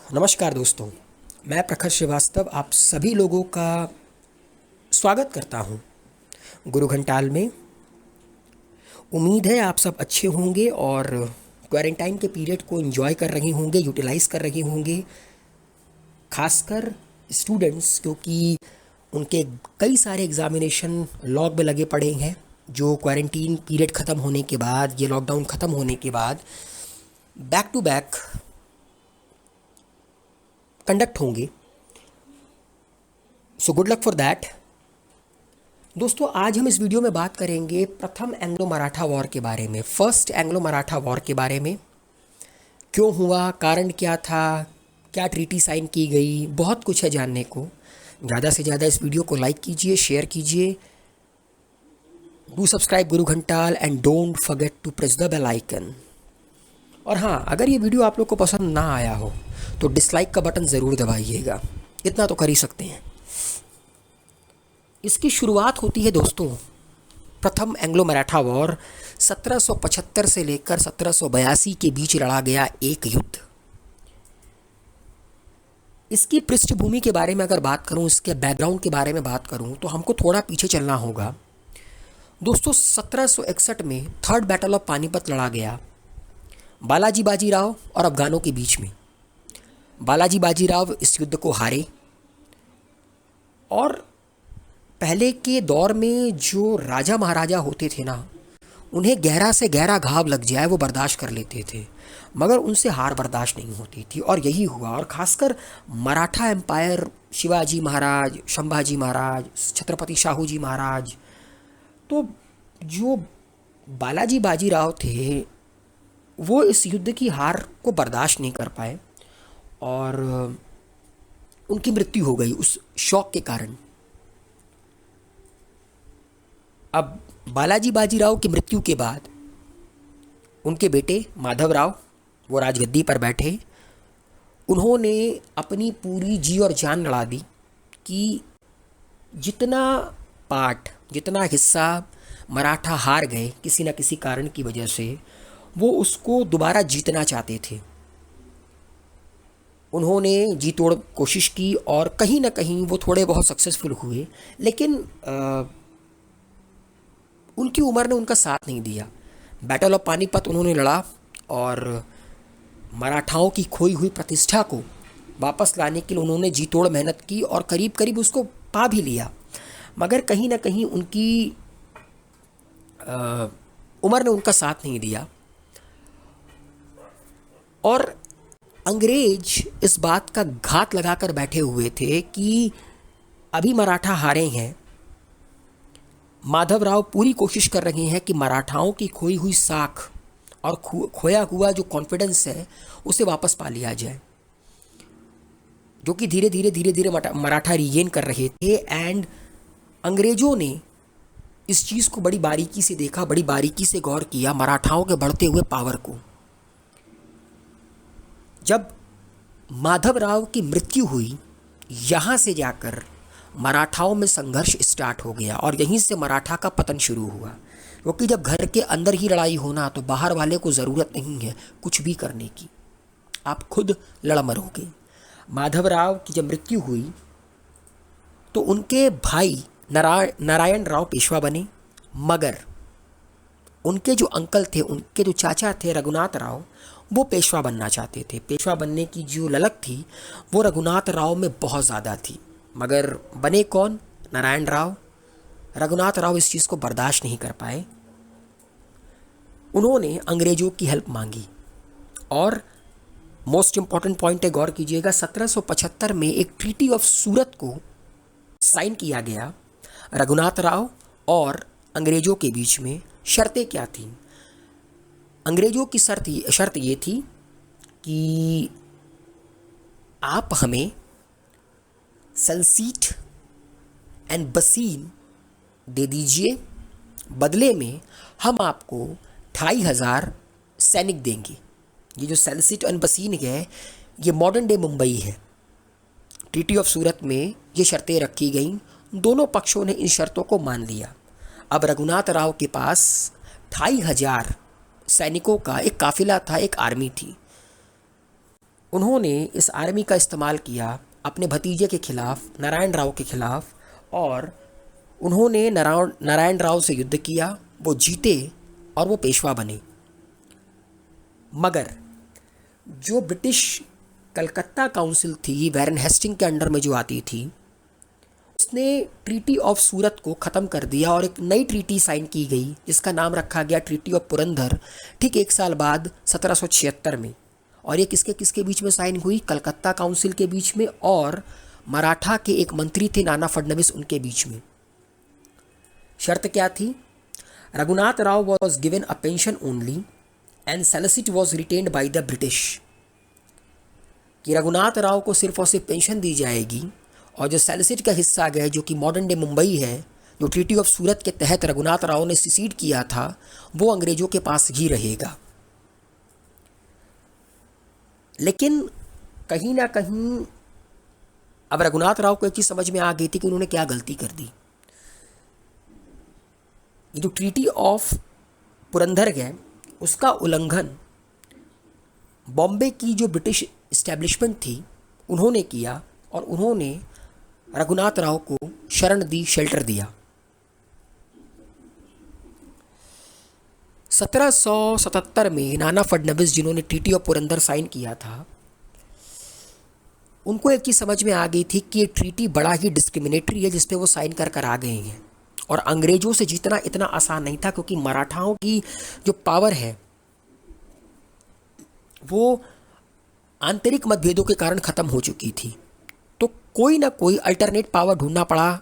नमस्कार दोस्तों, मैं प्रखर श्रीवास्तव आप सभी लोगों का स्वागत करता हूं गुरु घंटाल में। उम्मीद है आप सब अच्छे होंगे और क्वारंटाइन के पीरियड को एंजॉय कर रहे होंगे, यूटिलाइज कर रहे होंगे। खासकर स्टूडेंट्स, क्योंकि उनके कई सारे एग्ज़ामिनेशन लॉग में लगे पड़े हैं, जो क्वारंटीन पीरियड ख़त्म होने के बाद, ये लॉकडाउन ख़त्म होने के बाद बैक टू बैक कंडक्ट होंगे। So good luck for that. दोस्तों, आज हम इस वीडियो में बात करेंगे प्रथम एंग्लो मराठा वॉर के बारे में, फर्स्ट एंग्लो मराठा वॉर के बारे में। क्यों हुआ, कारण क्या था, क्या ट्रीटी साइन की गई, बहुत कुछ है जानने को। ज़्यादा से ज़्यादा इस वीडियो को लाइक कीजिए, शेयर कीजिए, do subscribe Guru Ghantal and don't forget to press the bell icon. और हाँ, अगर ये वीडियो आप लोग को पसंद ना आया हो तो डिसलाइक का बटन ज़रूर दबाइएगा, इतना तो कर ही सकते हैं। इसकी शुरुआत होती है दोस्तों, प्रथम एंग्लो मराठा वॉर 1775 से लेकर 1782 के बीच लड़ा गया एक युद्ध। इसकी पृष्ठभूमि के बारे में अगर बात करूं, इसके बैकग्राउंड के बारे में बात करूं, तो हमको थोड़ा पीछे चलना होगा। दोस्तों, 1761 में थर्ड बैटल ऑफ पानीपत लड़ा गया बालाजी बाजीराव और अफगानों के बीच में। बालाजी बाजीराव इस युद्ध को हारे और पहले के दौर में जो राजा महाराजा होते थे ना, उन्हें गहरा से गहरा घाव लग जाए वो बर्दाश्त कर लेते थे, मगर उनसे हार बर्दाश्त नहीं होती थी। और यही हुआ। और ख़ासकर मराठा एम्पायर, शिवाजी महाराज, संभाजी महाराज, छत्रपति शाहू जी महाराज, तो जो बालाजी बाजीराव थे वो इस युद्ध की हार को बर्दाश्त नहीं कर पाए और उनकी मृत्यु हो गई उस शॉक के कारण। अब बालाजी बाजीराव की मृत्यु के बाद उनके बेटे माधवराव वो राजगद्दी पर बैठे। उन्होंने अपनी पूरी जी और जान लड़ा दी कि जितना पार्ट, जितना हिस्सा मराठा हार गए किसी न किसी कारण की वजह से, वो उसको दोबारा जीतना चाहते थे। उन्होंने जी तोड़ कोशिश की और कहीं ना कहीं वो थोड़े बहुत सक्सेसफुल हुए, लेकिन उनकी उम्र ने उनका साथ नहीं दिया। बैटल ऑफ पानीपत उन्होंने लड़ा और मराठाओं की खोई हुई प्रतिष्ठा को वापस लाने के लिए उन्होंने जी तोड़ मेहनत की और करीब करीब उसको पा भी लिया, मगर कहीं ना कहीं उनकी उम्र ने उनका साथ नहीं दिया। और अंग्रेज इस बात का घात लगाकर बैठे हुए थे कि अभी मराठा हारे हैं। माधवराव पूरी कोशिश कर रहे हैं कि मराठाओं की खोई हुई साख और खोया हुआ जो कॉन्फिडेंस है उसे वापस पा लिया जाए, जो कि धीरे धीरे मराठा रीगेन कर रहे थे। एंड अंग्रेजों ने इस चीज़ को बड़ी बारीकी से देखा, बड़ी बारीकी से गौर किया मराठाओं के बढ़ते हुए पावर को। जब माधवराव की मृत्यु हुई, यहाँ से जाकर मराठाओं में संघर्ष स्टार्ट हो गया और यहीं से मराठा का पतन शुरू हुआ। क्योंकि जब घर के अंदर ही लड़ाई होना, तो बाहर वाले को ज़रूरत नहीं है कुछ भी करने की, आप खुद लड़ मरोगे। माधवराव की जब मृत्यु हुई तो उनके भाई नारायण राव पेशवा बने, मगर उनके जो अंकल थे, उनके जो चाचा थे रघुनाथ राव, वो पेशवा बनना चाहते थे। पेशवा बनने की जो ललक थी वो रघुनाथ राव में बहुत ज़्यादा थी, मगर बने कौन? नारायण राव। रघुनाथ राव इस चीज़ को बर्दाश्त नहीं कर पाए। उन्होंने अंग्रेज़ों की हेल्प मांगी और मोस्ट इम्पॉर्टेंट पॉइंट है, गौर कीजिएगा, 1775 में एक ट्रीटी ऑफ सूरत को साइन किया गया रघुनाथ राव और अंग्रेज़ों के बीच में। शर्तें क्या थीं? अंग्रेज़ों की शर्त ये थी कि आप हमें सलसीट एंड बसीन दे दीजिए, बदले में हम आपको 2500 सैनिक देंगे। ये जो सलसीट एंड बसीन है, ये मॉडर्न डे मुंबई है। ट्रीटी ऑफ सूरत में ये शर्तें रखी गईं, दोनों पक्षों ने इन शर्तों को मान लिया। अब रघुनाथ राव के पास 2500 सैनिकों का एक काफिला था, एक आर्मी थी। उन्होंने इस आर्मी का इस्तेमाल किया अपने भतीजे के खिलाफ, नारायण राव के खिलाफ, और उन्होंने नारायण राव से युद्ध किया, वो जीते और वो पेशवा बने। मगर जो ब्रिटिश कलकत्ता काउंसिल थी वैरन हेस्टिंग के अंडर में जो आती थी, उसने ट्रीटी ऑफ सूरत को ख़त्म कर दिया और एक नई ट्रीटी साइन की गई जिसका नाम रखा गया ट्रीटी ऑफ पुरंदर, ठीक एक साल बाद 1776 में। और ये किसके किसके बीच में साइन हुई? कलकत्ता काउंसिल के बीच में और मराठा के एक मंत्री थे नाना फडणवीस, उनके बीच में। शर्त क्या थी? Raghunath Rao was given a pension only and Salsette was retained by the British, कि रघुनाथ राव को सिर्फ और सिर्फ पेंशन दी जाएगी और जो सैलिसिट का हिस्सा गया जो कि मॉडर्न डे मुंबई है, जो ट्रीटी ऑफ सूरत के तहत रघुनाथ राव ने सिसीड किया था, वो अंग्रेजों के पास ही रहेगा। लेकिन कहीं ना कहीं अब रघुनाथ राव को एक चीज समझ में आ गई थी कि उन्होंने क्या गलती कर दी। ये जो ट्रीटी ऑफ पुरंदर है उसका उल्लंघन बॉम्बे की जो ब्रिटिश इस्टेब्लिशमेंट थी उन्होंने किया और उन्होंने रघुनाथ राव को शरण दी, शेल्टर दिया। 1777 में नाना फडणवीस जिन्होंने ट्रीटी ऑफ पुरंदर साइन किया था, उनको एक चीज़ समझ में आ गई थी कि ये ट्रीटी बड़ा ही डिस्क्रिमिनेटरी है जिस पे वो साइन कर आ गए हैं और अंग्रेजों से जीतना इतना आसान नहीं था, क्योंकि मराठाओं की जो पावर है वो आंतरिक मतभेदों के कारण ख़त्म हो चुकी थी। तो कोई ना कोई अल्टरनेट पावर ढूंढना पड़ा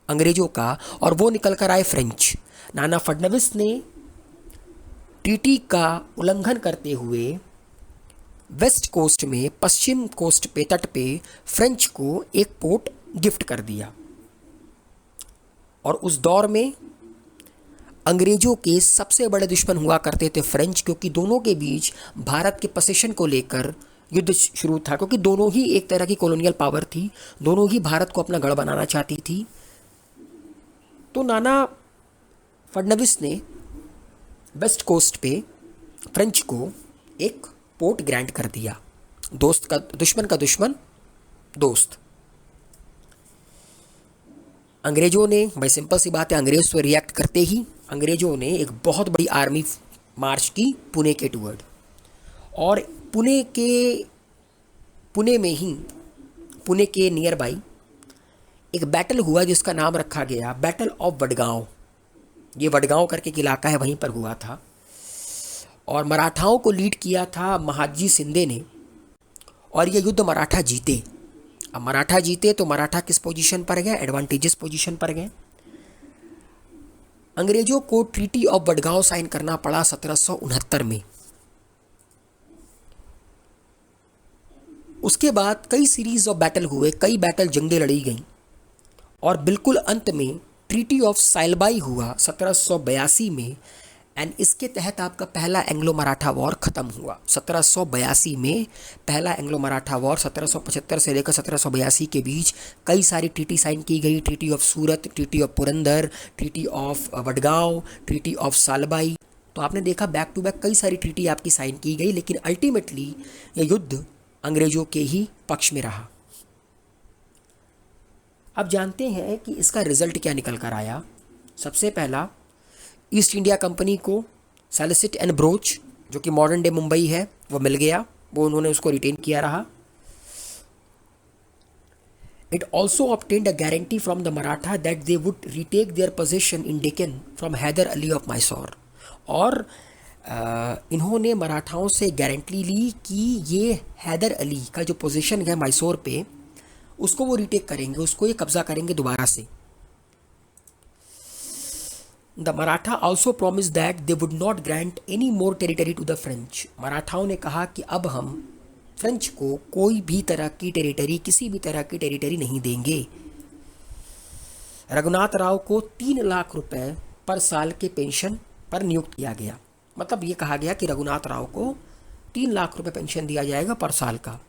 अंग्रेजों का और वो निकल कर आए फ्रेंच। नाना फडणवीस ने ट्रीटी का उल्लंघन करते हुए वेस्ट कोस्ट में, पश्चिम कोस्ट पे, तट पे फ्रेंच को एक पोर्ट गिफ्ट कर दिया। और उस दौर में अंग्रेजों के सबसे बड़े दुश्मन हुआ करते थे फ्रेंच, क्योंकि दोनों के बीच भारत के पोसेशन को लेकर युद्ध शुरू था, क्योंकि दोनों ही एक तरह की कॉलोनियल पावर थी, दोनों ही भारत को अपना गढ़ बनाना चाहती थी। तो नाना फडणवीस ने वेस्ट कोस्ट पे फ्रेंच को एक पोर्ट ग्रांट कर दिया। दुश्मन का दुश्मन दोस्त। अंग्रेजों ने, भाई सिंपल सी बात है, अंग्रेज तो रिएक्ट करते ही, अंग्रेजों ने एक बहुत बड़ी आर्मी मार्च की पुणे के टूवर्ड, और पुणे में ही, पुणे के नियर बाई एक बैटल हुआ जिसका नाम रखा गया बैटल ऑफ वडगांव। ये वडगांव करके एक इलाका है, वहीं पर हुआ था और मराठाओं को लीड किया था महादजी शिंदे ने, और ये युद्ध मराठा जीते। अब मराठा जीते तो मराठा किस पोजीशन पर गए? एडवांटेजेस पोजीशन पर गए। अंग्रेजों को ट्रीटी ऑफ वडगांव साइन करना पड़ा 1769 में। उसके बाद कई सीरीज ऑफ बैटल हुए, कई बैटल, जंगें लड़ी गईं और बिल्कुल अंत में ट्रीटी ऑफ साइलबाई हुआ 1782 में, एंड इसके तहत आपका पहला एंग्लो मराठा वॉर खत्म हुआ 1782 में। पहला एंग्लो मराठा वॉर 1775 से लेकर 1782 के बीच कई सारी ट्रीटी साइन की गई। Treaty of Surat, treaty of Purandar, treaty of Wadgaon, treaty of Salbai. तो आपने देखा बैक टू बैक कई सारी ट्रीटी आपकी साइन की गई, लेकिन अल्टीमेटली ये युद्ध अंग्रेजों के ही पक्ष में रहा। अब जानते हैं कि इसका रिजल्ट क्या निकल कर आया। सबसे पहला, ईस्ट इंडिया कंपनी को सैलिसिट एंड ब्रोच, जो कि मॉडर्न डे मुंबई है, वो मिल गया, वो उन्होंने उसको रिटेन किया रहा। It also obtained a guarantee from the Maratha that they would retake their position in Deccan from Hyder Ali of Mysore. और इन्होंने मराठाओं से गारंटी ली कि ये हैदर अली का जो पोजीशन है मैसूर पे, उसको वो रिटेक करेंगे, उसको ये कब्जा करेंगे दोबारा से। The Maratha also promise that they would not grant any more territory to the French. मराठाओं ने कहा कि अब हम फ्रेंच को कोई भी तरह की टेरिटरी, किसी भी तरह की टेरिटरी नहीं देंगे। रघुनाथ राव को 3 लाख रुपए पर साल के पेंशन पर नियुक्त किया गया। मतलब ये कहा गया कि रघुनाथ राव को 3 लाख रुपए पेंशन दिया जाएगा पर साल का।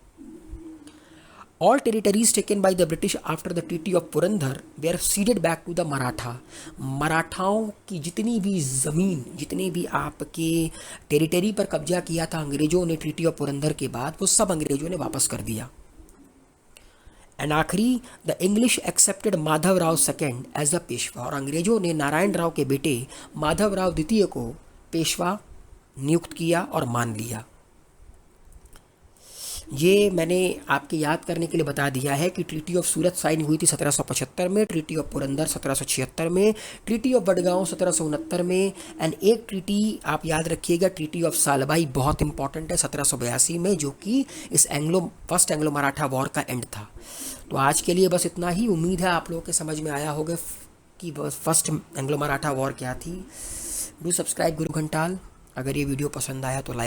All territories taken by the British after the treaty of Purandar were ceded back to the Maratha. मराठाओं की जितनी भी ज़मीन, जितने भी आपके टेरिटरी पर कब्जा किया था अंग्रेज़ों ने ट्रीटी ऑफ पुरंदर के बाद, वो सब अंग्रेज़ों ने वापस कर दिया। एंड आखिरी, the English accepted Madhav Rao second as the Peshwa, और अंग्रेज़ों ने नारायण राव के बेटे माधव राव द्वितीय को पेशवा नियुक्त किया और मान लिया। ये मैंने आपके याद करने के लिए बता दिया है कि ट्रीटी ऑफ सूरत साइन हुई थी 1775 में, ट्रीटी ऑफ पुरंदर 1776 में, ट्रीटी ऑफ बडगांव 1769 में, एंड एक ट्रीटी आप याद रखिएगा, ट्रीटी ऑफ सालबाई, बहुत इंपॉर्टेंट है, 1782 में, जो कि इस फर्स्ट एंग्लो मराठा वॉर का एंड था। तो आज के लिए बस इतना ही। उम्मीद है आप लोगों के समझ में आया होगा कि फर्स्ट एंग्लो मराठा वॉर क्या थी। Do subscribe Guru घंटाल। अगर ये वीडियो पसंद आया तो लाइक